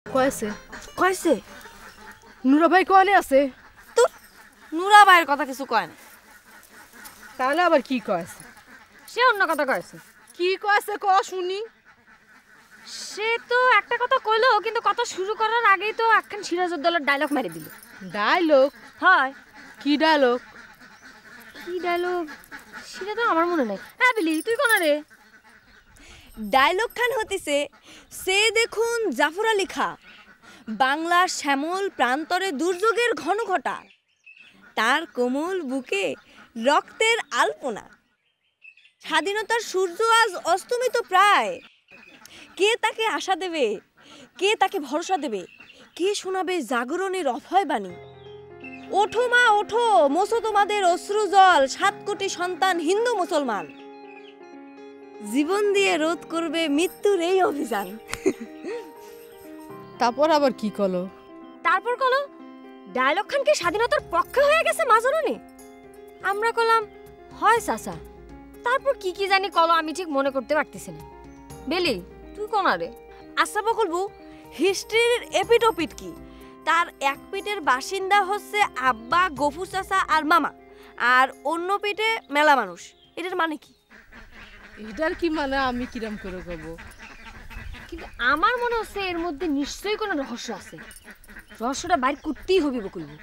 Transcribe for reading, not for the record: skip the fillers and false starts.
কয়েছে কয়েছে নুরা ভাই কনে আছে? তো নুরা ভাইয়ের কথা কিছু কয় না। তাহলে আবার কি কয়েছে? সে অন্য কথা কয়েছে। কি কয়েছে ক শুনি। সে তো একটা কথা কইলো, কিন্তু কথা শুরু করার আগেই তো একখান সিরাজউদ্দৌলার ডায়লগ মেরে দিল। ডায়লগ? হয়। কি ডায়লগ? কি ডায়লগ সেটা তো আমার মনে নাই। হ্যাঁ বিলি, তুই কোন রে? ডায়লগ খান হতিছে, সে দেখুন জাফর আলী খা, বাংলার শ্যামল প্রান্তরে দুর্যোগের ঘন ঘটা, তার কোমল বুকে রক্তের আলপনা, স্বাধীনতার সূর্য আজ অস্তমিত প্রায়, কে তাকে আশা দেবে, কে তাকে ভরসা দেবে, কে শোনাবে জাগরণের অভয় বাণী। ওঠো মা ওঠো, মোছো তোমাদের অশ্রু জল, 7 কোটি সন্তান হিন্দু মুসলমান, জীবন দিয়ে রোধ করবে মৃত্যুর এই অভিযান। তারপর আবার কি কলো? তারপর কলো ডায়লগ খান কি স্বাধীনতার পক্ষে হয়ে গেছে মাজরণে? আমরা কলাম হয় চাচা। তারপর কি কি জানি কলো, আমি ঠিক মনে করতে পারতেছি না। বেলি, তুই কোন রে? আচ্ছা বকলবু, হিস্ট্রির এপিটোপিট কি? তার এক পিঠের বাসিন্দা হচ্ছে আব্বা, গফু চাচা আর মামা, আর অন্য পিঠে মেলা মানুষ। এটার মানে কি? এটার কি মানে আমি কিরাম করে কব? কিন্তু আমার মনে হচ্ছে এর মধ্যে নিশ্চয়ই কোনো রহস্য আছে। রহস্যটা বাইর করতেই হবে বকুলবু।